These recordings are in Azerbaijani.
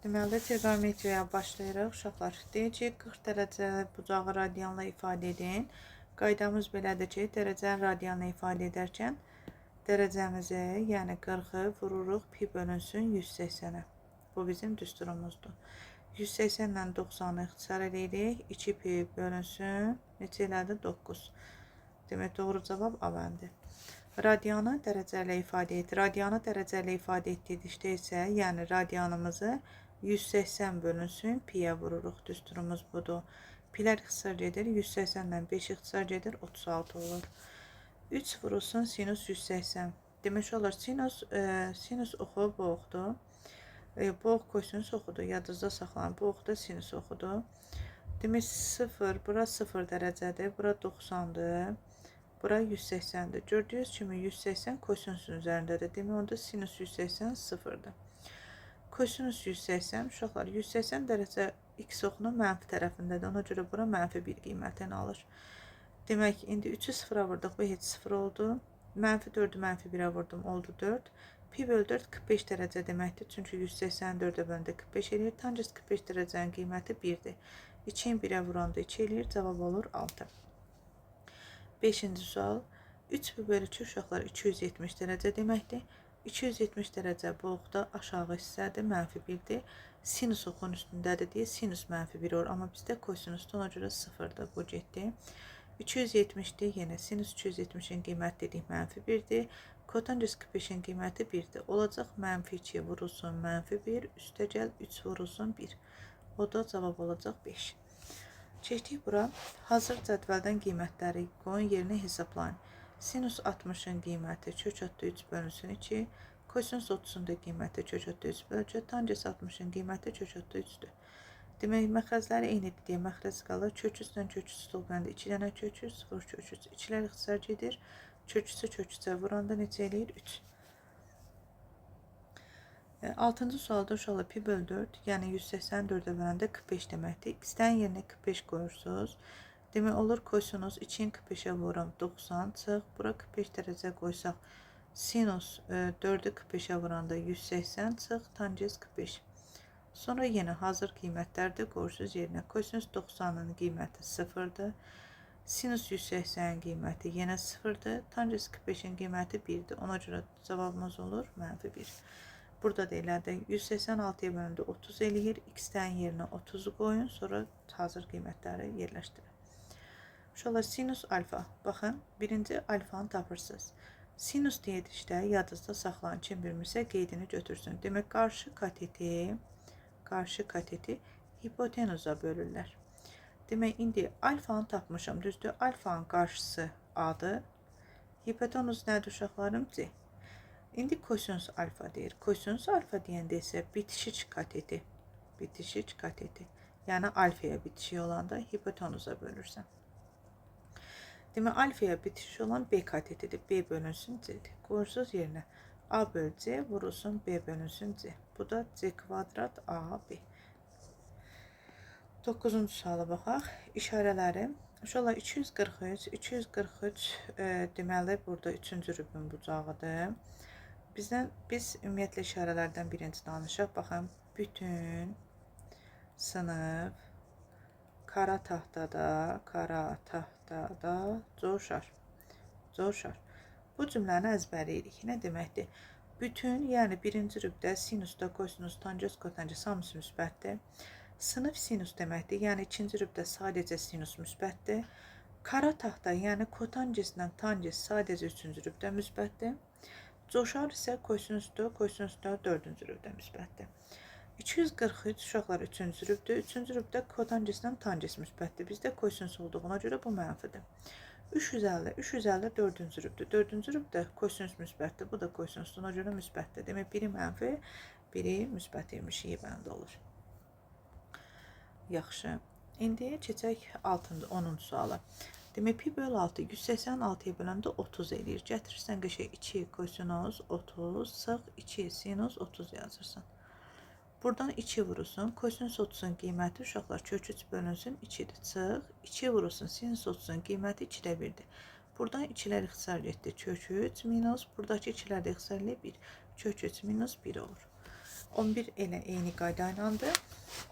Deməli, trigonometriyaya başlayırıq uşaqlar. Deyəcək 40 dərəcə bucağı radianla ifadə edin. Qaydamız belədir ki, dərəcəni radianla ifadə edərkən dərəcəmizi, yəni 40-ı vururuq pi bölünsün 180-ə. Bu bizim düsturumuzdur. 180 ilə 90-ı ixtisar edirik. 2 pi bölünsün neçə elədi? 9. Demək, doğru cavab A-vəndir. Radianı dərəcə ilə ifadə et. Radianı dərəcə ilə ifadə etdikdə isə, yəni radianımızı 180 bölünsün piyə vururuq. Düsturumuz budur. Pilər ixtisar gedir. 180 ilə 5 ixtisar gedir. 36 olur. 3 vurulsun sinus 180. Demək olar sinus oxu bu oxudur. Bu ox kosinus oxudur. Yadınızda saxlayın. Bu ox da sinus oxudur. Demək 0, bura 0 dərəcədir. Bura 90-dır. Bura 180-dir. Gördüyünüz kimi 180 kosinusun üzərindədir. Demək onda sinus 180 0-dır. Kosinus 180, uşaqlar 180 dərəcə x oxunun mənfi tərəfindədir. Ona görə bura mənfi 1 qiymətini alır. Demək, indi 3-ü 0-a vurduk, bu heç 0 oldu. Mənfi 4-ü mənfi 1-ə vurdum, oldu 4. Pi bölü 4 45 dərəcə deməkdir. Çünki 180 4-ə bölündə 45 eləyir. Tangens 45 dərəcənin qiyməti 1-dir. 2-ni 1-ə vuranda 2 eləyir. Cavab olur 6. 5-ci sual. 3 pi bölü 2 uşaqlar 270 dərəcə deməkdir. 270 dərəcə bu oxda aşağı hissədir, mənfi 1-dir. Sinus oxun üstündədir deyə sinus mənfi 1 olur. Amma bizdə kosinusdur, ona görə 0-dır, bu getdi. 270-dir, yenə sinus 270-in qiyməti dedik, mənfi 1-dir. Kotangens 45-in qiyməti 1-dir. Olacaq mənfi 2 vurulsun, mənfi 1, üstə gəl 3 vurulsun 1. O da cavab olacaq 5. Keçdik bura. Hazır cədvəldən qiymətləri qoyun yerinə hesablayın. Sinus 60-ın qiyməti kök atdı 3 bölünsün 2. Kosinus 30-un da qiyməti kök atdı 3 bölünsün. Tangens 60-ın qiyməti kök atdı 3-dür. Demək, məxrəcləri eynidir deyə məxrəc qalır. Kök üstdən kök üstü olğanda 2 dənə kök üst, 0 kök üst. 2-lər ixtisar gedir. Kök üstü kök üstə vuranda neçə eləyir? 3. 6-cı sualda uşaqlar pi bölü 4, yəni 184-ə böləndə 45 deməkdir. X-dən yerinə 45 qoyursunuz. Demək olur kosinus 2-ni 45-ə vururam 90 çıx. Bura 45 dərəcə qoysaq sinus 4-ü 45-ə vuranda 180 çıx. Tangens 45. Sonra yenə hazır qiymətlərdir qoyursunuz yerinə. Kosinus 90-ın qiyməti 0-dır. Sinus 180-in qiyməti yenə 0-dır. Tangens 45-in qiyməti 1-dir. Ona görə cavabımız olur mənfi 1. Burada da elədir. 186-ya bölündə 30 eləyir. X-dən yerinə 30-u qoyun. Sonra hazır qiymətləri yerləşdirin. Uşaqlar sinus alfa. Baxın, birinci alfanı tapırsınız. Sinus deyilişdə yadınızda saxlayın. Kim bilmirsə qeydini götürsün. Demək, qarşı kateti hipotenuza bölürlər. Demək, indi alfanı tapmışam. Düzdür, alfanın qarşısı A-dır. Hipotenuz nədir uşaqlarım? C. İndi kosinus alfa deyir. Kosinus alfa deyəndə isə bitişik kateti. Bitişik kateti. Yəni alfaya bitişik olanda hipotenuza bölürsən. Demək, alfaya bitişik olan B katetidir. B bölünsün C'dir. Qoyursuz yerinə A bölü C vurulsun B bölünsün C. Bu da C kvadrat AB. 9-cu suala baxaq. İşarələri. Uşaqlar 243 deməli burada 3-cü rübün bucağıdır. Biz ümumiyyətlə işarələrdən birinci danışaq. Baxın, bütün sınıf kara tahtada coşar. Bu cümləni əzbərləyirik. Nə deməkdir? Bütün, yəni birinci rübdə sinusda, kosinus, tangens, kotangens hamısı müsbətdir. Sınıf sinus deməkdir. Yəni ikinci rübdə sadəcə sinus müsbətdir. Kara tahta, yəni kotangeslə tangens sadəcə üçüncü rübdə müsbətdir. Coşar isə kosinusdur, kosinus da dördüncü rübdə müsbətdir. 243 uşaqlar 3-cü rübdür. 3-cü rübdə kotangeslə tangens müsbətdir. Bizdə kosinus olduğuna görə bu mənfidir. 350 4-cü rübdür. 4-cü rübdə kosinus müsbətdir. Bu da kosinusdur. Ona görə müsbətdir. Demək, biri mənfi, biri müsbət imiş. Bəndə olur. Yaxşı. İndi keçək 10-cu suala. Demək, pi bölü 6 186-ya böləndə 30 eləyir. Gətirirsən qəşəng 2 kosinus 30 sıx 2 sinus 30 yazırsan. Buradan 2 vurulsun. Kosinus 30-un qiyməti uşaqlar kök 3 bölünsün 2-dir. Çıx. 2 vurulsun. Sinus 30-un qiyməti 2-də 1-dir. Buradan 2-lər ixtisar getdi. Kök 3 minus. Buradakı 2-lər də ixtisar eləyib 1. Kök 3 minus 1 olur. 11 elə eyni qayda ilədir.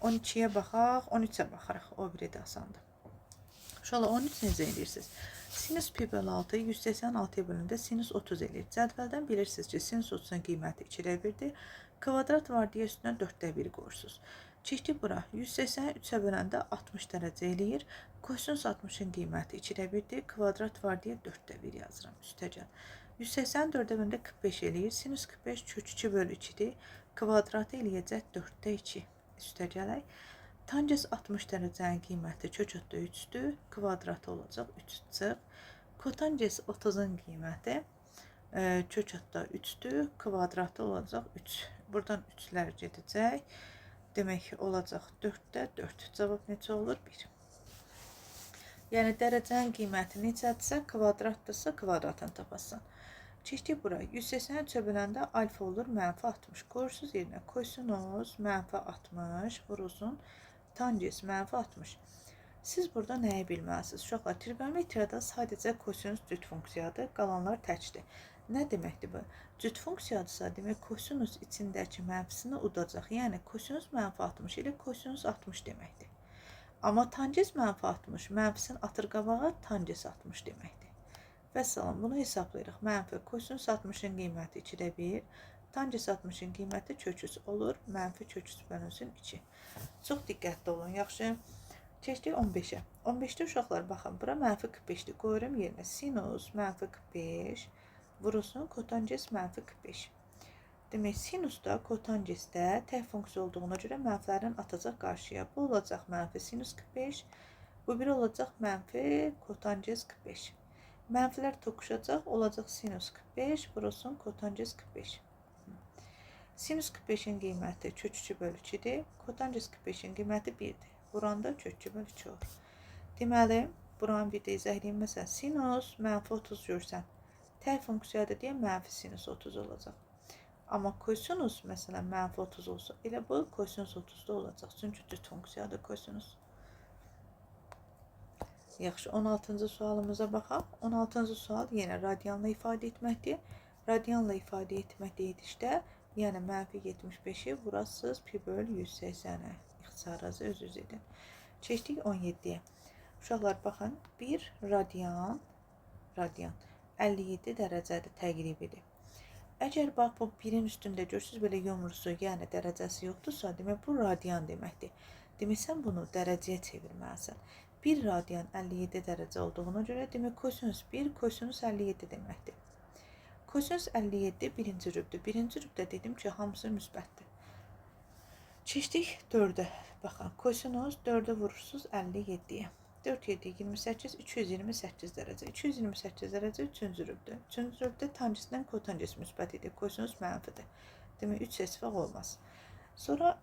12-yə baxaq, 13-ə baxarıq. O biri də asandır. Uşaqlar 13 necə edirsiniz? Sinus pi bölü 6 186-ya bölündə sinus 30 eləyir. Cədvəldən bilirsiniz ki, sinus 30-un qiyməti 2-də 1-dir. Kvadrat var deyə üstünə 4də 1 qoyursunuz. Çəkdik bura. 183-ə böləndə 60 dərəcə eləyir. Kosinus 60-ın qiyməti 2də 1-dir. Kvadrat var deyə 4də 1 yazıram. Üstəcən. 184-ə böləndə 45 eləyir. Sinus 45 kök 2 bölü 2-dir. Kvadratı eləyəcək 4də 2. Üstəcələk. Tangens 60 dərəcənin qiyməti kök 3-dür, kvadratı olacaq 3 çıx. Kotangens 30-un qiyməti kök 3-dür, kvadratı olacaq 3. Buradan 3-lər gedəcək. Demək olacaq 4də 4. Cavab necə olur? 1. Yəni dərəcənin qiyməti neçədirsə, kvadratdırsa kvadratını tapasan. Keçdik bura. 183-ə böləndə alfa olur mənfi 60. Qoyursuz yerinə kosinus mənfi 60 vurulsun. Tangens mənfi 60. Siz burada nəyi bilməlisiniz? Uşaqlar, trigonometriyada sadəcə kosinus cüt funksiyadır, qalanlar təkdir. Nə deməkdir bu? Cüt funksiyadırsa, demək kosinus içindəki mənfisini udacaq. Yəni kosinus mənfi 60 ilə kosinus 60 deməkdir. Amma tangens mənfi 60, mənfisini atır qabağa, tangens 60 deməkdir. Və salam, bunu hesablayırıq. Mənfi kosinus 60-ın qiyməti 2də 1, tangens 60-ın qiyməti kök 3 olur, mənfi kök 3 bölünsün 2. Çox diqqətli olun, yaxşı. Keçdik 15-ə. 15-də uşaqlar, baxın, bura mənfi 45-dir. Qoyuram yerinə sinus mənfi 45 vurulsun kotangens mənfi 45. Demək, sinusda, kotangesdə tək funksiya olduğuna görə mənfilərin atacaq qarşıya. Bu olacaq mənfi sinus 45, bu biri olacaq mənfi kotangens 45. Mənfilər toqquşacaq, olacaq sinus 45 vurulsun kotangens 45. Sinus 45-in qiyməti kök 2 bölü 2-dir. Kotangens 45-in qiyməti 1-dir. Buranda kök 2 bölü 2 olur. Deməli, buranın bir də izəhliyim. Məsələn, sinus mənfi 30 görsən. Tək funksiyadır deyə mənfi sinus 30 olacaq. Amma kosinus, məsələn, mənfi 30 olsa, elə bu kosinus 30-da olacaq. Çünki cüt funksiyadır kosinus. Yaxşı, 16-cı sualımıza baxaq. 16-cı sual yenə radianla ifadə etməkdir. Radianla ifadə etmək deyilişdə, yəni mənfi 75-i vurasız pi bölü 180-ə. İxtisarınızı öz-öz edin. Keçdik 17-yə. Uşaqlar, baxın, 1 radian 57 dərəcədir, təqribidir. Əgər bax, bu 1-in üstündə görürsünüz, belə yumrusu, yəni dərəcəsi yoxdursa, demək, bu radian deməkdir. Demək, sən bunu dərəcəyə çevirməlisən. 1 radian 57 dərəcə olduğuna görə, demək, kosinus 1, kosinus 57 deməkdir. Kosinus 57 birinci rübdür. Birinci rübdə dedim ki, hamısı müsbətdir. Keçdik 4-ə. Baxın, kosinus 4-ə vurursuz 57-yə. 4, 7, 28, 228 dərəcə. 228 dərəcə 3-cü rübdür. 3-cü rübdə tangesdən kotanges müsbət idi. Kosinus mənfidir. Demək, 3 seçmək olmaz. Sonra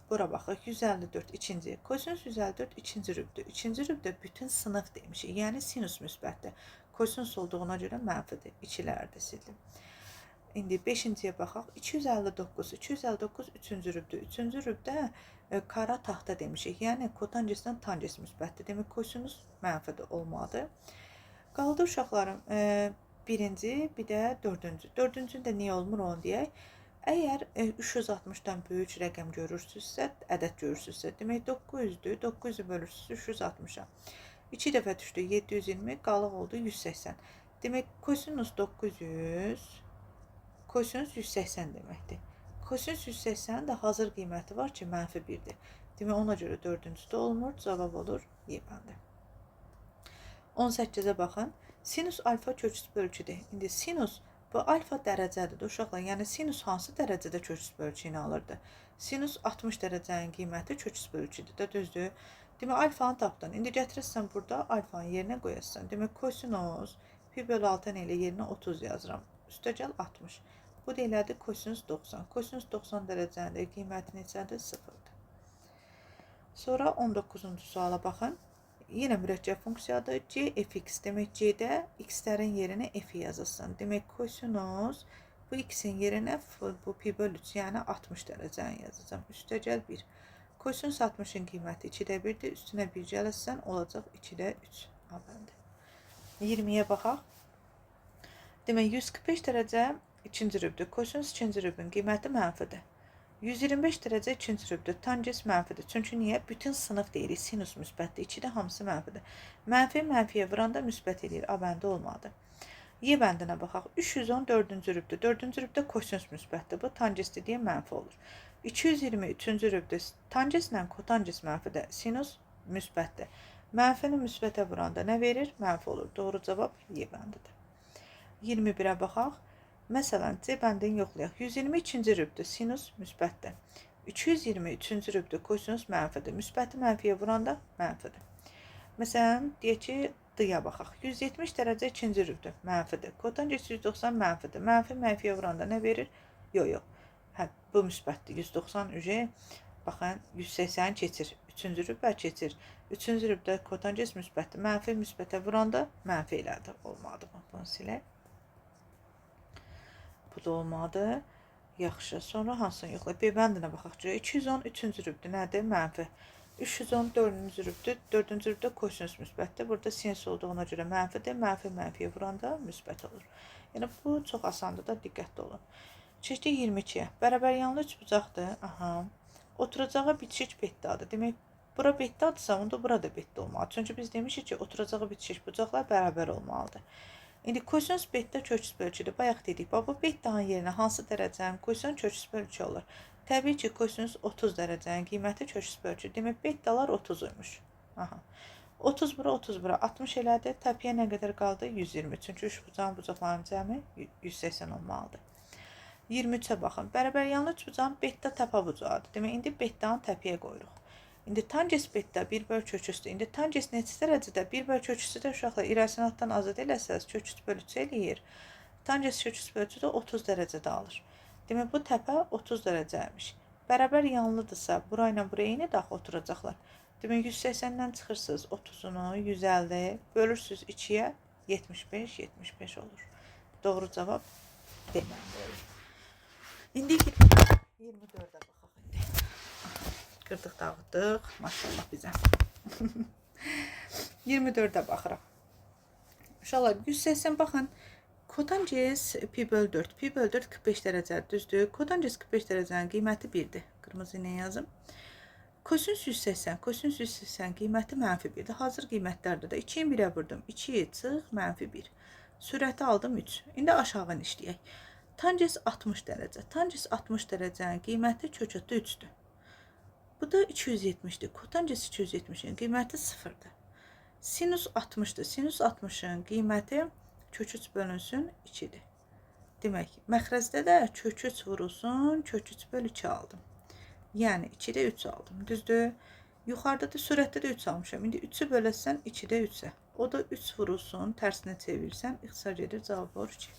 bura baxaq, 154 ikinci. Kosinus 154 ikinci rübdür. İkinci rübdə bütün sınıq demişik. Yəni sinus müsbətdir. Kosinus olduğuna görə mənfidir. 2-lərdə sildim. İndi 5-ciyə baxaq. 259. 259 3-cü rübdür. 3-cü rübdə kara taxta demişik. Yəni kotangesdən tanges müsbətdir. Demək, kosinus mənfidir, olmalıdır. Qaldı uşaqlarım birinci, bir də dördüncü. Dördüncündə niyə olmur onu deyək. Əgər 360-dan böyük rəqəm görürsünüzsə, ədəd görürsünüzsə, demək 900-dür. 900-ü bölürsünüz 360-a. 2 dəfə düşdü 720, qalıq oldu 180. Demək, kosinus 900, kosinus 180 deməkdir. Kosinus 180 də hazır qiyməti var ki, mənfi 1-dir. Demək, ona görə 4-cüdə olmur, cavab olur Y bəndi. 18-ə baxın. Sinus alfa kök 3 bölü 2-dir. İndi sinus, bu alfa dərəcədir, uşaqlar. Yəni, sinus hansı dərəcədə kök 3 bölü 2-ni alırdı? Sinus 60 dərəcənin qiyməti kök 3 bölü 2-dir də, düzdür? Demək, alfanı tapdın. İndi gətirirsən burada alfanı yerinə qoyasın. Demək, kosinus pi bölü 6 ilə yerinə 30 yazıram. Üstəgəl 60. Bu da elədir kosinus 90. Kosinus 90 dərəcəndə qiyməti neçədir? 0-dır. Sonra 19-cu suala baxın. Yenə mürəkkəb funksiyadır. C fx. Demək, C-də x-lərin yerinə f yazılsın. Demək, kosinus bu x-in yerinə bu pi bölü 3, yəni 60 dərəcəni yazacağım. Üstəgəl 1. Kosinus 60-ın qiyməti 2-də 1-dir. Üstünə 1 gəlirsən, olacaq 2-də 3. 20-yə baxaq. Demək, 145 dərəcə ikinci rübdür. Kosinus ikinci rübün qiyməti mənfidir. 125 dərəcə ikinci rübdə tangens mənfidir. Çünki niyə? Bütün sınıq deyirik. Sinus müsbətdir. 2-də hamısı mənfidir. Mənfi mənfiyə vuranda müsbət eləyir. A bəndi olmadı. Y bəndinə baxaq. 310 4-cü rübdə. 4-cü rübdə kosinus müsbətdir. Bu tangesdir deyə mənfi olur. 220 3-cü rübdə tangeslə kotanges mənfidir. Sinus müsbətdir. Mənfini müsbətə vuranda nə verir? Mənfi olur. Doğru cavab Y bəndidir. 21-ə baxaq. Məsələn, C bəndini yoxlayaq. 122-ci rübdə sinus müsbətdir. 223-cü rübdə kosinus mənfidir. Müsbəti mənfiyə vuranda mənfidir. Məsələn, deyək ki, D-yə baxaq. 170 dərəcə ikinci rübdə mənfidir. Kotanges 190 mənfidir. Mənfi mənfiyə vuranda nə verir? Yox. Hə, bu müsbətdir. 190 ücə. Baxın, 180 keçir. 3-cü rübdə keçir. 3-cü rübdə kotanges müsbətdir. Mənfi müsbətə vuranda mənfi elədi. Olmadı mı? Bunu silək. Bu da olmadı. Yaxşı. Sonra hansını yoxlayaq? B bəndinə baxaq. 210 3-cü rübdə nədir? Mənfi. 310 4-cü rübdə. 4-cü rübdə kosinus müsbətdir. Burada sinus olduğuna görə mənfidir. Mənfi mənfiyə vuranda müsbət olur. Yəni bu çox asandır da, diqqətli olun. Keçdik 22-yə. Bərabər yanlı üçbucaqdır. Aha. Oturacağı bitişik betdadır. Demək, bura betdadırsa, onda bura da betdə olmalı. Çünki biz demişik ki, oturacağı bitişik bucaqlar bərabər olmalıdır. İndi kosinus betdə köçüs bölgüdür. Bayaq dedik, bu betdanın yerinə hansı dərəcənin kosinus köçüs bölgü olur? Təbii ki, kosinus 30 dərəcənin qiyməti köçüs bölgü. Demək, betdalar 30'uymuş. Aha. 30 bura, 30 bura, 60 elədi. Təpiyə nə qədər qaldı? 120. Çünki üçbucağın bucaqlarının cəmi 180 olmalıdır. 23-ə baxın. Bərabər yanlı üçbucağın betda təpə bucağıdır. Demək, indi betdanı təpiyə qoyuruq. İndi tangens betdə 1 köçüsdür. İndi tangens neçə dərəcədə 1 köçüsüdə uşaqlar irrasionaldan azad eləsəz köçüs bölüsü eləyir. Tangens köçüs bölüsü də 30 dərəcədə alır. Demək bu təpə 30 dərəcəymiş. Bərabər yanlıdırsa bura ilə buraya eyni daxil oturacaqlar. Demək 180-dən çıxırsınız 30-unu 150 bölürsünüz 2-yə 75 olur. Doğru cavab deməli olur. İndi 24-ə baxaq indi. Qırdıq, dağıtdıq. Maşallah bizə. 24-ə baxırıq. Uşaqlar, 180 baxın. Kotanges pi böl 4. Pi böl 4 45 dərəcədir, düzdür. Kotanges 45 dərəcənin qiyməti 1-dir. Qırmızı ilə yazım. Kosinus 180. Kosinus 180 qiyməti mənfi 1-dir. Hazır qiymətlərdə də 2-yi 1-ə vurdum. 2 çıx, mənfi 1. Sürəti aldım 3. İndi aşağını işləyək. Tangens 60 dərəcə. Tangens 60 dərəcənin qiyməti köçötdə 3-dür. Bu da 270'dir. Kotanges 270'in qiyməti 0'dır. Sinus 60'dır. Sinus 60'ın qiyməti köküç bölünsün 2'dir. Demək, məxrəzdə də köküç vurulsun, köküç böl 2 aldım. Yəni 2'də 3 aldım. Düzdür? Yuxarıda da sürətdə də 3 almışam. İndi 3'ü böləsən 2'də 3'ə. O da 3 vurulsun, tərsinə çevirsən, ixtisar gedir, cavab olur 2.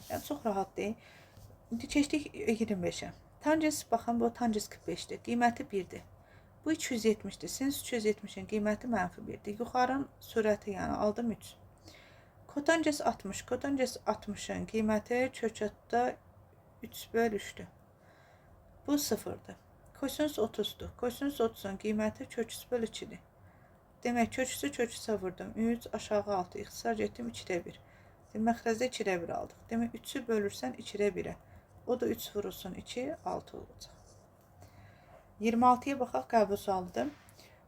Yəni çox rahat deyil. İndi keçdik 25'ə. Tangens, baxın, bu tangens 45'dir. Qiyməti 1'dir. Bu 270'dir. Sinus 270'in qiyməti mənfi 1'dir. Yuxarının sürəti, yəni aldım 3. Kotanges 60. Kotanges 60'ın qiyməti kökətdə 3 böl 3'dür. Bu 0'dır. Kosinus 30'dur. Kosinus 30'un qiyməti köküs böl 2'dir. Demək, köküsü köküsə vurdum. 3, aşağı 6. İxtisar etdim 2'də 1. Məxrəzdə 2'də 1 aldıq. Demək, 3'ü bölürsən 2'də 1'ə. O da 3 vurulsun 2, 6 olacaq. 26'ya baxaq, qəbul sualıdır.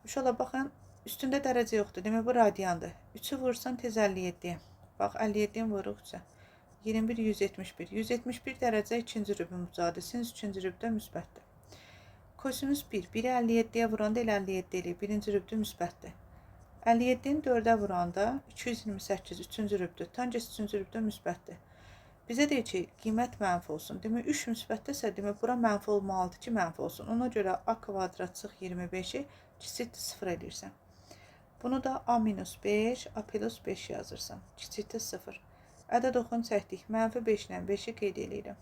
Uşaqlar, baxın, üstündə dərəcə yoxdur. Demək, bu radiyandır. 3'ü vursan tez 57'yə. Bax, 57'yə vuruq 3'ə. 21, 171. 171 dərəcə ikinci rübün bucağıdır. Sinus ikinci rübdə müsbətdir. Kosinus 1. 1'i 57'yə vuranda elə 57 eləyir. Birinci rübdə müsbətdir. 57'ni 4'ə vuranda 228 üçüncü rübdür. Tangens üçüncü rübdə müsbətdir. Bizə deyir ki, qiymət mənfi olsun. Demək, 3 müsbətdəsə, demək, bura mənfi olmalıdır ki, mənfi olsun. Ona görə a kvadrat çıx 25'i kiçikdir 0 edirsən. Bunu da a minus 5, a plus 5 yazırsan. Kiçikdir 0. Ədəd oxunu çəkdik. Mənfi 5 ilə 5'i qeyd edirəm.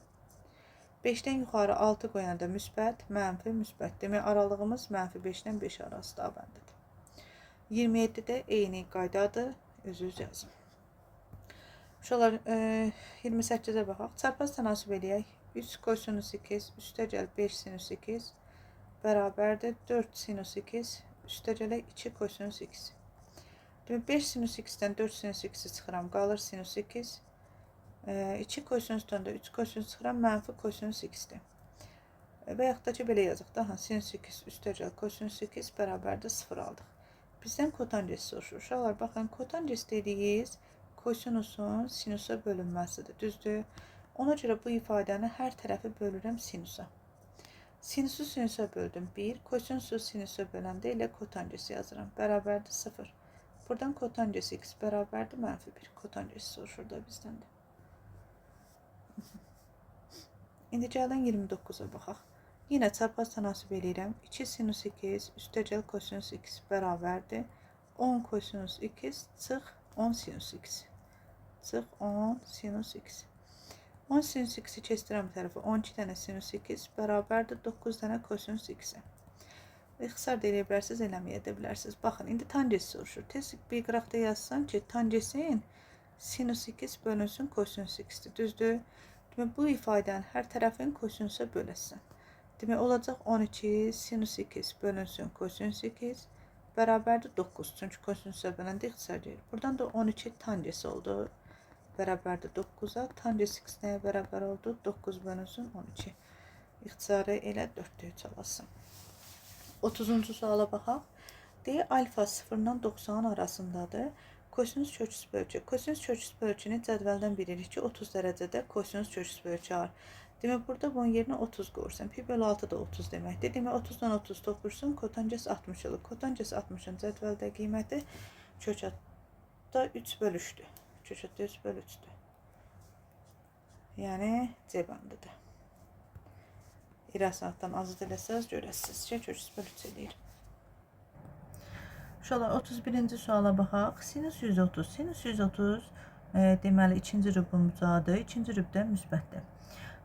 5'dən yuxarı 6 qoyanda müsbət, mənfi, müsbət. Demək, aralığımız mənfi 5 ilə 5 arası da bəndidir. 27-də eyni qaydadır. Özünüz yazın. Uşaqlar, 28'ə baxaq. Çarpaz tənasüb eləyək. 3 kosinus 2 üstə gəl 5 sinus 2 bərabərdir 4 sinus 2 üstə gələk 2 kosinus 2. Demək, 5 sinus 2-dən 4 sinus 2 çıxıram, qalır sinus 2. 2 kosinusdan da 3 kosinus çıxıram, mənfi kosinus 2-dir. Və yaxud da ki, belə yazıq da, sinüs 2 üstəgəl kosinüs 2 bərabərdir 0 aldıq. Bizdən kotances soruşur. Uşaqlar, baxın, kotances dediyiz kosinusun sinusa bölünməsidir, düzdür? Ona görə bu ifadəni hər tərəfi bölürəm sinusa. Sinusu sinusa böldüm 1, kosinusu sinusa böləndə elə kotances yazıram. Bərabərdir 0. Buradan kotances x bərabərdir -1. Kotances soruşur da bizdən də. İndi gəlin 29-a baxaq. Yine çarpaz tənasüb eləyirəm. 2 sinus 2 üstəgəl kosinus x bərabərdir 10 kosinus 2 çıx 10 sinus x. Çıx 10 sinus x. 10 sinus x'i keçdirəm bir tərəfə. 12 dənə sinus 2 bərabərdir 9 dənə kosinus x-ə. İxtisar da eləyə bilərsiniz, eləməyə də bilərsiniz. Baxın, indi tangens soruşur. Tez bir qıraqda yazsan ki, tangesin sinus 2 bölünsün kosinus x-dir. Düzdür? Demək, bu ifadənin hər tərəfini kosinusa böləsən. Demək, olacaq 12 sinus 2 bölünsün kosinus 2 bərabərdir 9. Çünki kosinusa böləndə ixtisar deyir. Buradan da 12 tangens oldu. Bərabərdir 9-a. Tangens x nəyə bərabər oldu? 9 bölünsün 12. İxtisarı elə 4-də 3 alasın. 30-cu suala baxaq. D alfa 0-dan 90 arasındadır. Kosinüs köküs bölgü. Kosinüs köküs bölgünü cədvəldən bilirik ki, 30 dərəcədə kosinüs köküs bölgü var. Demək, burada bunun yerinə 30 qoyursan. Pi bölü 6 da 30 deməkdir. Demək, 30-dan 30 topursun, kotances 60 olur. Kotances 60-ın cədvəldə qiyməti kökatda 3 bölü 3-dür. Kökatda 3 bölü 3-dür. Yəni, C bandıdır. İrəsanatdan azad eləsəz, görəsiniz ki, köküs bölü 3 eləyir. Uşaqlar, 31-ci suala baxaq. Sinus 130. Sinus 130 deməli, ikinci rübün bucağı, ikinci rübdə müsbətdir.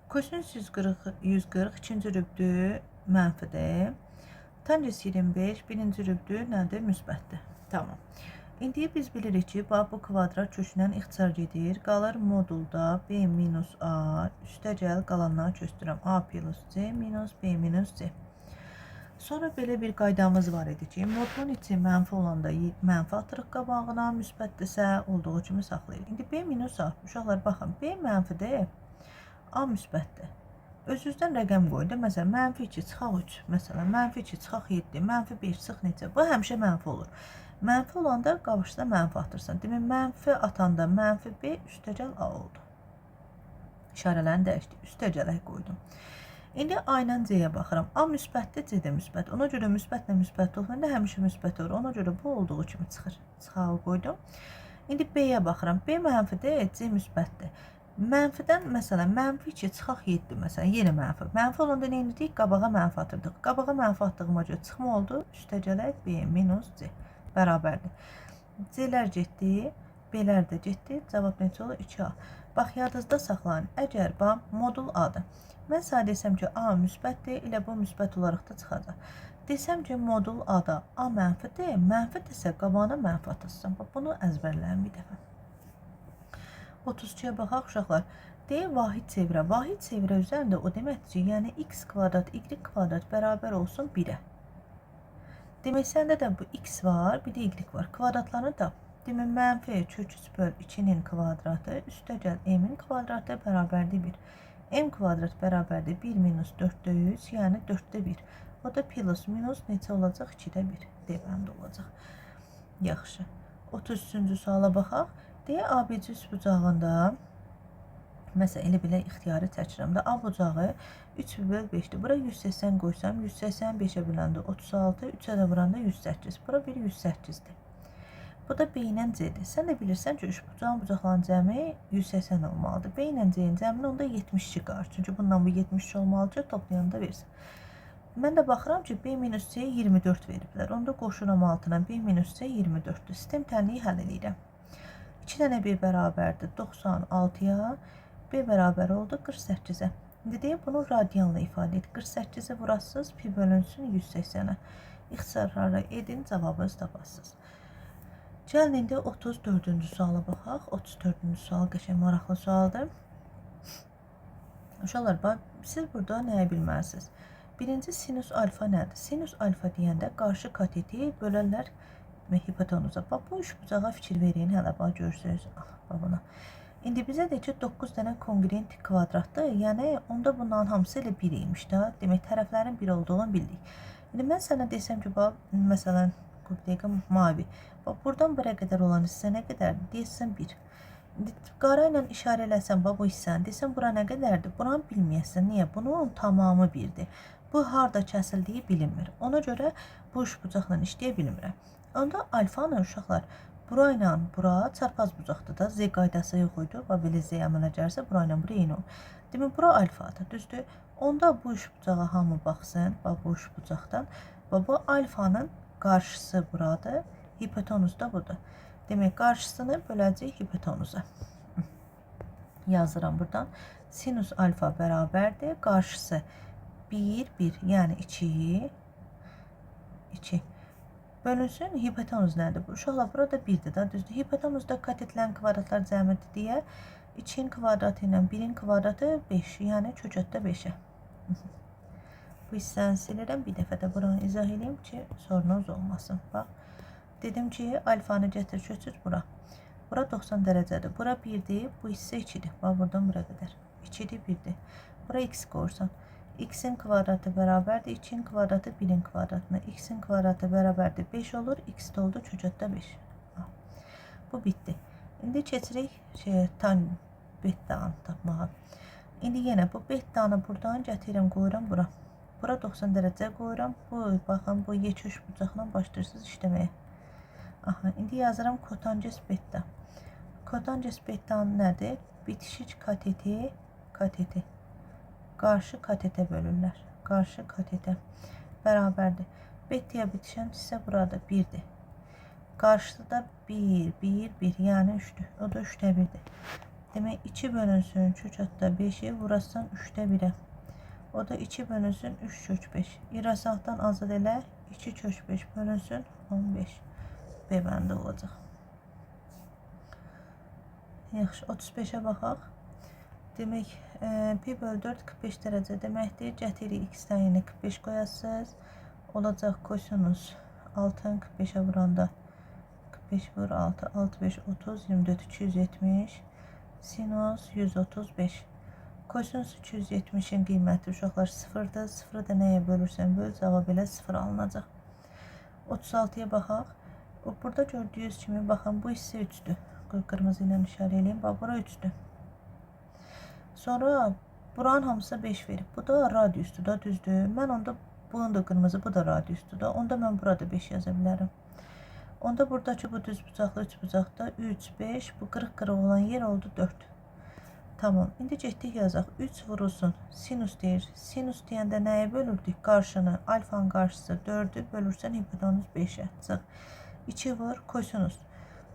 Kosinus 140 ikinci rübdür, mənfidir. Tangens 25 birinci rübdür, nədir? Müsbətdir. Tamam. İndi biz bilirik ki, bu kvadrat kökündən ixtisar gedir. Qalır modulda b minus a, üstəgəl qalanları köçdürəm. A plus c minus b minus c. Sonra belə bir qaydamız var idi ki, modulun içi mənfi olanda mənfi atırıq qabağına, müsbətdirsə olduğu kimi saxlayır. İndi b minus a, uşaqlar baxın, b mənfidir, a müsbətdir. Öz-üzdən rəqəm qoydu. Məsələn, mənfi 2 çıxaq 3, məsələn, mənfi 2 çıxaq 7, mənfi 5 çıx necə? Bu həmişə mənfi olur. Mənfi olanda qabışda mənfi atırsan. Demək, mənfi atanda mənfi b üstəgəl a oldu. İşarələrini dəyişdik, üstəgələ qoydum. İndi a ilə c-yə baxıram. A müsbətdir, c də müsbət. Ona görə müsbətlə müsbət olanda həmişə müsbət olur. Ona görə bu olduğu kimi çıxır. Çıxağı qoydum. İndi b-yə baxıram. B mənfidir, c müsbətdir. Mənfidən, məsələn, mənfi 2 çıxaq 7, məsələn, yenə mənfi. Mənfi olanda nə edirik? Qabağa mənfi atırdıq. Qabağa mənfi atdığıma görə çıxma oldu. Üstəgələk b minus c bərabərdir. C-lər getdi, b-lər də getdi. Cavab necə olur? 2a. Bax, yadınızda saxlayın. Əgər modul a-dır. Mən sadəcə desəm ki, a müsbətdir, elə bu müsbət olaraq da çıxacaq. Desəm ki, modul a-da a mənfidir, mənfidirsə qabağına mənfi atırsam. Bunu əzbərləyin bir dəfə. 32-yə baxaq, uşaqlar. D vahid çevrə. Vahid çevrə üzərində o deməkdir ki, yəni x kvadrat, y kvadrat bərabər olsun 1-ə. Demək, səndə də bu x var, bir də y var. Kvadratlarını da, demək, mənfi kök 3 böl 2-nin kvadratı üstəgəl m-in kvadratı bərabərdir 1. M kvadrat bərabərdir 1 minus 4-də 100, yəni 4-də 1. O da plus minus neçə olacaq? 2-də 1. D bəndə olacaq. Yaxşı. 33-cü suala baxaq. D ABC üst bucağında, məsələn, elə belə ixtiyarı çəkirəm də, A bucağı 3 böl 5-dir. Bura 180 qoysam, 185-ə böləndə 36, 3-ə də vuranda 108. Bura bir 108-dir. Bu da B ilə C-dir. Sən də bilirsən ki, üç bucaqların cəmi 180 olmalıdır. B ilə C-nin cəmini onda 72 qalır. Çünki bundan bu 72 olmalı ki, toplayanda versin. Mən də baxıram ki, B minus C 24 veriblər. Onda qoşuram altına B minus C 24-dür. Sistem tənliyi həll edirəm. 2 dənə B bərabərdir 96-ya, B bərabər oldu 48-ə. İndi deyək, bunu radianla ifadə edir. 48-i vurasınız, pi bölünsün 180-ə. İxtisarları edin, cavabınızı tapasınız. Gəlin, indi 34-cü suala baxaq. 34-cü sual qəşəng maraqlı sualdır. Uşaqlar, siz burada nəyə bilməlisiniz? Birinci, sinus alfa nədir? Sinus alfa deyəndə qarşı kateti bölərlər hipotenuza. Bu üç bucağa fikir verin, hələ görürsünüz. Buna. İndi bizə deyir ki, 9 dənə kongruent kvadratdır. Yəni onda bunların hamısı elə 1 imiş də. Demək tərəflərin 1 olduğunu bildik. İndi mən sənə desəm ki, bax, məsələn, dəqiqə mavi. Bax, buradan buraya qədər olan hissə nə qədərdir? Deyəsən 1. İndi qara ilə işarə eləsən, bax, bu hissəni desən, bura nə qədərdir? Buranı bilməyəsən. Niyə? Bunun tamamı 1-dir. Bu harda kəsildiyi bilinmir. Ona görə bu üçbucaqla işləyə bilmirəm. Onda alfanı uşaqlar bura ilə bura çarpaz bucaqdır da. Z qaydası yox idi. Bax, belə Z əmələ gəlsə, bura ilə bura eyni olur. Demək, bura alfadır, düzdür? Onda bu üçbucağa hamı baxsın. Bax, bu üçbucaqdan. Bax, bu alfanın qarşısı buradır. Hipotenuz da budur. Demək, qarşısını böləcək hipotenuza. Yazıram buradan. Sinus alfa bərabərdir. Qarşısı 1, 1, yəni 2, 2. Bölünsün, hipotenuz nədir? Bu uşaqlar burada 1-dir da, düzdür. Hipotenuzda katetlərin kvadratlar cəmidir deyə 2-nin kvadratı ilə 1-in kvadratı 5, yəni kökətdə 5-ə. Bu hissəni silirəm, bir dəfə də buranı izah edeyim ki, sorunuz olmasın. Bax, dedim ki, alfanı gətir, köçür bura. Bura 90 dərəcədir. Bura 1-dir, bu hissə 2-dir. Bax, buradan bura qədər. 2-dir, 1-dir. Bura x qoyursan. X-in kvadratı bərabərdir 2-in kvadratı 1-in kvadratına. X-in kvadratı bərabərdir 5 olur. X də oldu kökətdə 5. Bu bitdi. İndi keçirik tan bettanı tapmağa. İndi yenə bu bettanı buradan gətirirəm, qoyuram bura. Bura 90 dərəcə qoyuram. Bu, baxın, bu yeküş bucaqla başlayırsınız işləməyə. Aha, indi yazıram kotanges betta. Kotanges bettanı nədir? Bitişik kateti, kateti. Qarşı katetə bölürlər. Qarşı katetə bərabərdir. Bettaya bitişən hissə burada 1-dir. Qarşıda 1, 1, 1, yəni 3-dür. O da 3-də 1-dir. Demək, 2 bölünsün kökətdə 5-i, vurasın 3-də 1-ə. O da 2 bölünsün 3 kök 5. İrasatdan azad elə 2 kök 5 bölünsün 15. B bəndə olacaq. Yaxşı, 35-ə baxaq. Demək, pi bölü 4 45 dərəcə deməkdir. Gətirik x-dən yenə 45 qoyasınız. Olacaq kosinus 6-ın 45-ə vuranda 45 vur 6, 65, 30, 24, 270. Sinus 135. Kosinus 270-in qiyməti uşaqlar 0-dır. 0-ı da nəyə bölürsən böl, cavab elə 0 alınacaq. 36-ya baxaq. Burada gördüyünüz kimi, baxın, bu hissə 3-dür. Qırmızı ilə işarə edeyim. Bax, bura 3-dür. Sonra buranın hamısı 5 verib. Bu da radiusdur da, düzdür. Mən onda, bunun da qırmızı, bu da radiusdur da. Onda mən burada 5 yaza bilərəm. Onda buradakı bu düz bucaqlı 3 bucaqda 3, 5, bu qırıq-qırıq olan yer oldu 4. Tamam, indi getdik yazaq. 3 vurulsun, sinus deyir. Sinus deyəndə nəyə bölürdük? Qarşını, alfanın qarşısı 4-ü bölürsən hipotenuz 5-ə. 2 vur, kosinus.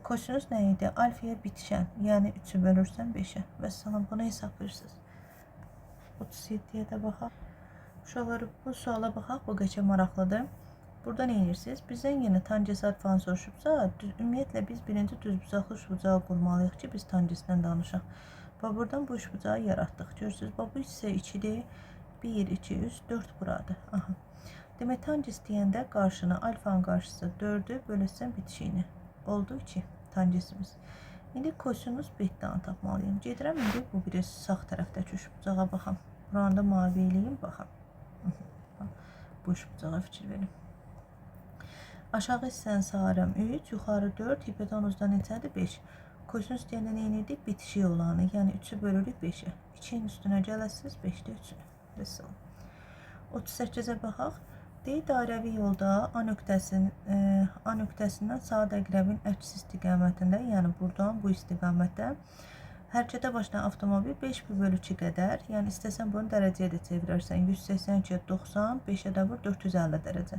Kosinus nə idi? Alfaya bitişən, yəni 3-ü bölürsən 5-ə. Və salam, bunu hesablayırsınız. 37-yə də baxaq. Uşaqlar, bu suala baxaq, bu qəçə maraqlıdır. Burada nə edirsiniz? Bizdən yenə tangens alfanı soruşubsa, ümumiyyətlə biz birinci düz bucaqlı üçbucağı qurmalıyıq ki, biz tangesdən danışaq. Və buradan bu üçbucağı yaratdıq. Görürsünüz, bu hissə 2-dir. 1, 2, 3, 4 buradır. Aha. Demək, tangens deyəndə qarşını, alfanın qarşısı 4-ü bölürsən bitişiyini. Oldu 2 tangesimiz. İndi kosinus bettanı tapmalıyım. Gedirəm, indi bu biri sağ tərəfdəki üçbucağa baxam. Buranda mavi eləyim, baxam. Bu üçbucağa fikir verim. Aşağı hissəni sağaram 3, yuxarı 4, hipotenuzda neçədir? 5. Kosinus deyəndə nə edirdik? Bitişik olanı, yəni 3-ü bölürük 5-ə. 2-nin üstünə gələsiniz, 5-də 3-ünü. Vəssalam. 38-ə baxaq. Deyil, dairəvi yolda A nöqtəsindən saat əqrəbin əks istiqamətində, yəni buradan bu istiqamətdə hərəkətə başlayan avtomobil 5/2 qədər, yəni istəsən bunu dərəcəyə də çevirərsən. 182, 90, 5-ə də vur 450 dərəcə.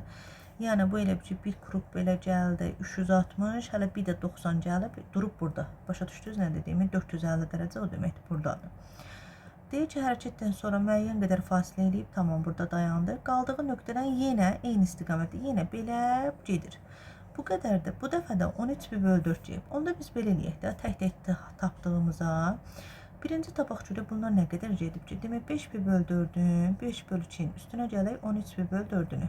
Yəni bu elə ki, bir kruq belə gəldi 360, hələ bir də 90 gəlib, durub burada. Başa düşdünüz nə dediyimi? 450 dərəcə o deməkdir, buradadır. Deyir ki, hərəkətdən sonra müəyyən qədər fasilə eləyib, tamam, burada dayandı. Qaldığı nöqtədən yenə eyni istiqamətdə, yenə belə gedir. Bu qədərdir. Bu dəfə də 13/4 deyib. Onda biz belə eləyək də, tək-tək tapdığımıza. Birinci tapaq görə bunlar nə qədər gedib ki, demək 5/4-ün 5/2-nin üstünə gələk 13/4-ünü.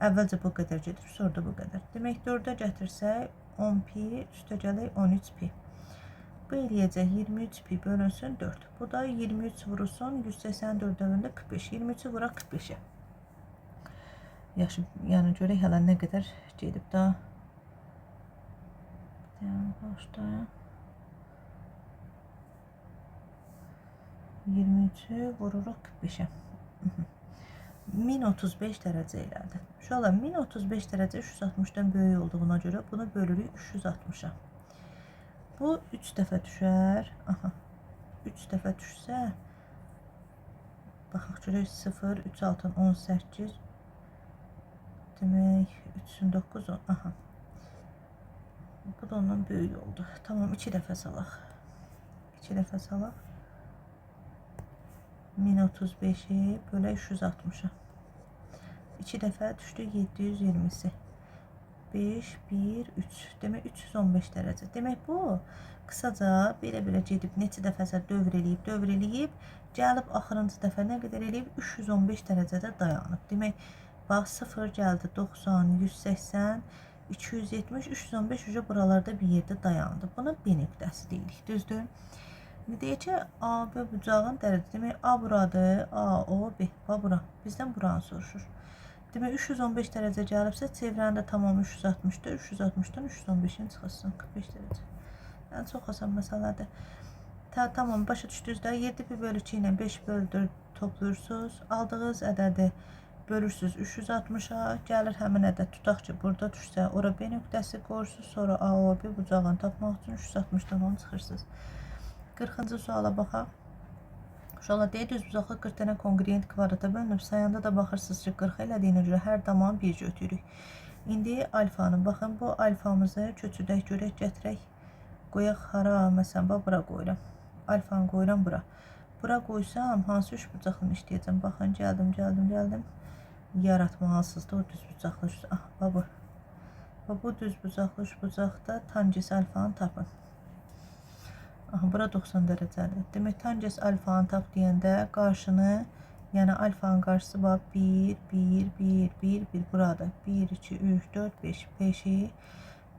Əvvəlcə bu qədər gedir, sonra da bu qədər. Demək 4-ə gətirsək 10 pi, üstə gələk 13 pi. Bu eləyəcək 23 pi bölünsün 4. Bu da 23 vurulsun 184 dövündə 45. 23-ü vuraq 45-ə. Yaxşı, yəni görək hələ nə qədər gedib da. Başda 23-ü vururuq 45-ə. 1035 dərəcə elədi. Uşaqlar 1035 dərəcə 360-dan böyük olduğuna görə bunu bölürük 360-a. Bu 3 dəfə düşər. Aha. 3 dəfə düşsə baxaq görək 0 3 6 18 demək 3 9 10. Aha. Bu da ondan böyük oldu. Tamam 2 dəfə salaq. 2 dəfə salaq. 1035-i bölək 360-a. 2 dəfə düşdü 720-si. 5, 1, 3. Demək 315 dərəcə. Demək bu qısaca belə gedib neçə dəfəsə dövr eləyib, gəlib axırıncı dəfə nə qədər eləyib? 315 dərəcədə dayanıb. Demək, bax 0 gəldi 90, 180, 270, 315 uca buralarda bir yerdə dayandı. Buna B nöqtəsi deyirik, düzdür? İndi deyək ki, AB bucağın dərəcəsi. Demək, A buradır, A, O, B. Bax bura. Bizdən buranı soruşur. Demək, 315 dərəcə gəlibsə, çevrəndə tamam 360-dır. 360-dan 315-in çıxırsın, 45 dərəcə. Yəni, çox asan məsələdir. Tamam, başa düşdünüz də, 7 bölü 2 ilə 5 bölü 4 toplayırsınız. Aldığınız ədədi bölürsünüz 360-a. Gəlir həmin ədəd, tutaq ki, burada düşsə, ora B nöqtəsi qoyursunuz. Sonra A, O, B bucağını tapmaq üçün 360-dan onu çıxırsınız. 40-cı suala baxaq. Uşaqlar deyək, düz bucaqlı 40 dənə konqriyent kvadrata bölünüb. Sayanda da baxırsınız ki, 40 elədiyinə görə hər daman 1 götürürük. İndi alfanı, baxın, bu alfamızı köçürdək, görək, gətirək. Qoyaq hara, məsələn, bura qoyuram. Alfanı qoyuram bura. Bura qoysam, hansı 3 bucaqlı işləyəcəm? Baxın, gəldim. Yaratmalısınız da o düz bucaqlı. Ah, bu düz bucaqlı 3 bucaqda tangis alfanı tapın. Aha, bura 90 dərəcədir. Demək, tangis alfanı tap deyəndə qarşını, yəni alfanın qarşısı var 1, 1, 1, 1, 1 buradır. 1, 2, 3, 4, 5, 5-i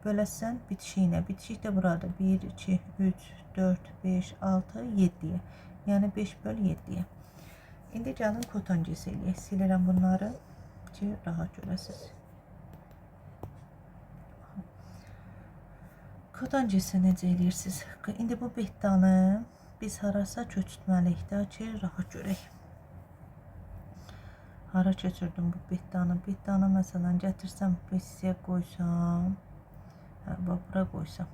böləsən bitişi ilə. Bitişik də buradır. 1, 2, 3, 4, 5, 6, 7-yə. Yəni 5 böl 7-yə. İndi gəlin kotangis eləyək. Silirəm bunları ki, rahat görəsiniz. Kotangisi necə eləyirsiniz? İndi bu bettanı biz harasa köçürtməliyik də ki, rahat görək. Hara köçürdüm bu bettanı? Bettanı məsələn gətirsəm, besiyə qoysam, bura qoysam.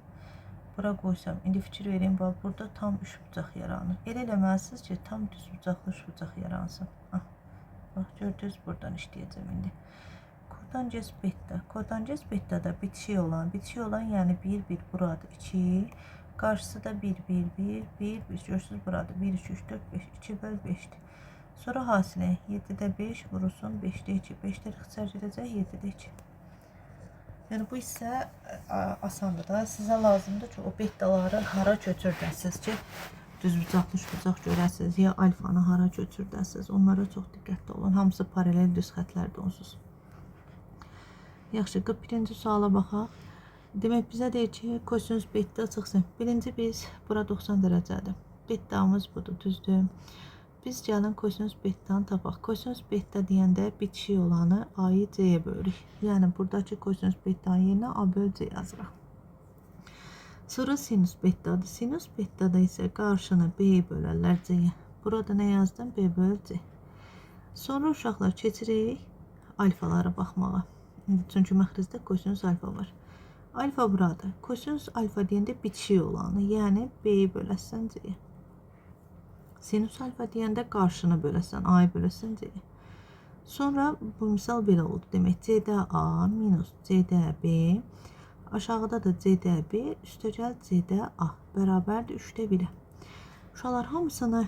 Bura qoysam, indi fikir verin, burada tam 3 bucaq yaranır. Elə eləməlisiniz ki, tam düz bucaqlı 3 bucaq yaransın. Bax, gördünüz, buradan işləyəcəm indi. Kotangis betta. Kotangis bettada bitişik olan yəni 1, 1 buradır 2. Qarşısı da 1, 1, 1, 1, 1. Görürsünüz buradır 1, 2, 3, 4, 5, 2 böl 5'dir. Sonra hasilə 7-də 5 vurulsun 5'də 2. 5'də ixtisar edəcək 7'də 2. Yəni bu isə asandır da. Sizə lazımdır ki, o bettaları hara köçürdəsiniz ki, düz bucaqlı 3 bucaq görəsiniz, ya alfanı hara köçürdəsiniz. Onlara çox diqqətli olun. Hamısı paralel düz xətlərdə onsuz. Yaxşı, 41-ci suala baxaq. Demək, bizə deyir ki, kosinus betta çıxsın. Birinci biz, bura 90 dərəcədir. Bettamız budur, düzdür. Biz gəlin kosinus bettanı tapaq. Kosinus betta deyəndə bitişik olanı A-yı C-yə bölürük. Yəni, buradakı kosinus bettanın yerinə A böl C yazırıq. Sonra sinus bettadır. Sinus bettada isə qarşını B-yi bölərlər C-yə. Burada nə yazdım? B böl C. Sonra uşaqlar keçirik alfalara baxmağa. Çünki məxrizdə kosinus alfa var. Alfa buradır. Kosinus alfa deyəndə bitişik olanı, yəni B-yi böləsən C-yə. Sinus alfa deyəndə qarşını böləsən, A-yı böləsən C-yə. Sonra bu misal belə oldu. Demək, CD A minus CD B. Aşağıda da CD B, üstə gəl CD A. Bərabərdir 3-də 1-ə. Uşaqlar hamısını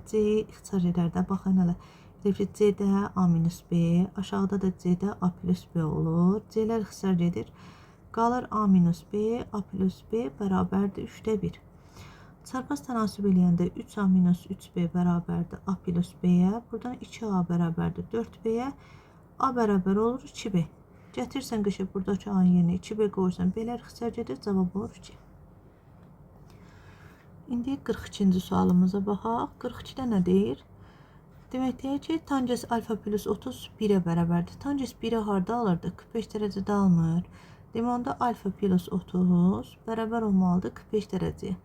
C-yi ixtisar edər də. Baxın hələ. Deyək ki, CD A minus B. Aşağıda da CD A plus B olur. C-lər ixtisar gedir. Qalır A minus B, A plus B bərabərdir 3-də 1. Çarpaz tənasüb eləyəndə 3A minus 3B bərabərdir A plus B-yə. Buradan 2A bərabərdir 4B-yə. A bərabər olur 2B. Gətirsən qışıb buradakı A-nın yerinə 2B qoyursan, B'lər ixtisar gedir, cavab olur 2. İndi 42-ci sualımıza baxaq. 42-də nə deyir? Demək deyir ki, tangens alfa plus 30 1-ə bərabərdir. Tangens 1-ə harda alırdı? 45 dərəcədə almır. Demək onda alfa plus 30 bərabər olmalıdır 45 dərəcəyə.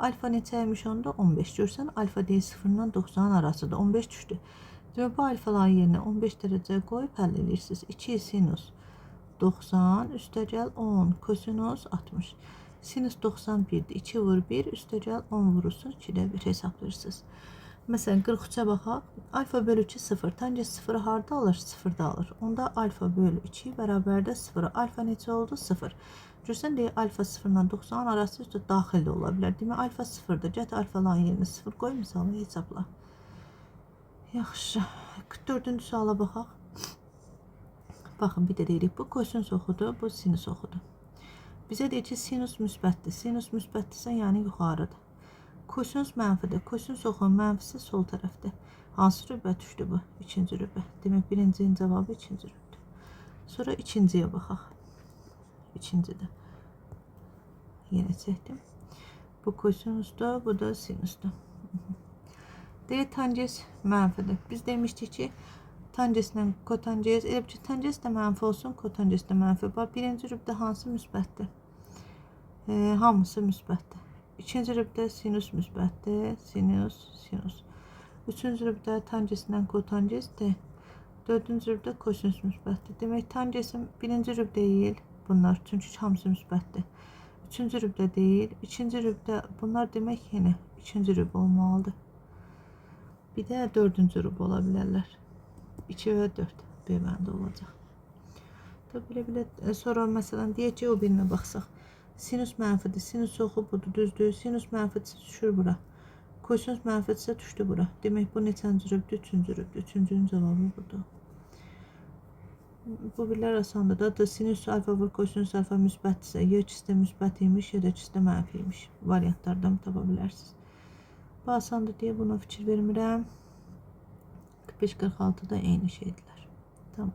Alfa neçəymiş onda? 15. Görsən, alfa deyil 0-dan 90 arasıdır. 15 düşdü. Demək bu alfaların yerinə 15 dərəcəyə qoyub həll edirsiniz. 2 sinus 90 üstəgəl 10 kosinus 60. Sinus 91'dir. 2 vur 1 üstəgəl 10 vurursun 2'də 1 hesablayırsınız. Məsələn 43'ə baxaq. Alfa bölü 2 0. Tangens 0'ı harda alır? 0'da alır. Onda alfa bölü 2 bərabərdə 0. Alfa neçə oldu? 0. Görsən deyir alfa 0-dan 90 arası üstə daxil də ola bilər. Demək alfa 0'dır. Get alfaların yerinə 0 qoy, misalı hesabla. Yaxşı. 44-cü suala baxaq. Baxın bir də deyirik. Bu kosinus oxudur, bu sinus oxudur. Bizə deyir ki, sinus müsbətdir. Sinus müsbətdirsə, yəni yuxarıdır. Kosinus mənfidir. Kosinus oxunun mənfisi sol tərəfdə. Hansı rübə düşdü bu? İkinci rübə. Demək, birincinin cavabı ikinci rübədir. Sonra ikinciyə baxaq. İkincidə. Yenə çəkdim. Bu kosinusdur, bu da sinusdur. Deyir, tangens mənfidir. Biz demişdik ki, tangeslə kotanges, elə bir ki, tanges də mənfi olsun, kotanges də mənfi. Bax, birinci rübdə hansı müsbətdir? Hamısı müsbətdir. İkinci rübdə sinus müsbətdir. Sinus, sinus. Üçüncü rübdə tangeslə kotangesdir. Dördüncü rübdə kosinus müsbətdir. Demək, tangesin birinci rüb deyil bunlar. Çünki hamısı müsbətdir. Üçüncü rübdə deyil. İkinci rübdə bunlar demək yenə ikinci rüb olmalıdır. Bir də dördüncü rüb ola bilərlər. 2 və 4 B bəndə olacaq. Belə sonra məsələn deyək ki, o birinə baxsaq. Sinus mənfidir. Sinus oxu budur, düzdür. Sinus mənfidirsə düşür bura. Kosinus mənfidirsə düşdü bura. Demək bu neçənci rübdür? Üçüncü rübdür. Üçüncünün cavabı budur. Bu birlər asandır da. Sinus alfa vur kosinus alfa müsbətdirsə, ya ikisi də müsbət imiş, ya da ikisi də mənfi imiş. Variantlardan tapa bilərsiniz. Bu asandır deyə buna fikir vermirəm. 45-46 da eyni şeydirlər. Tamam.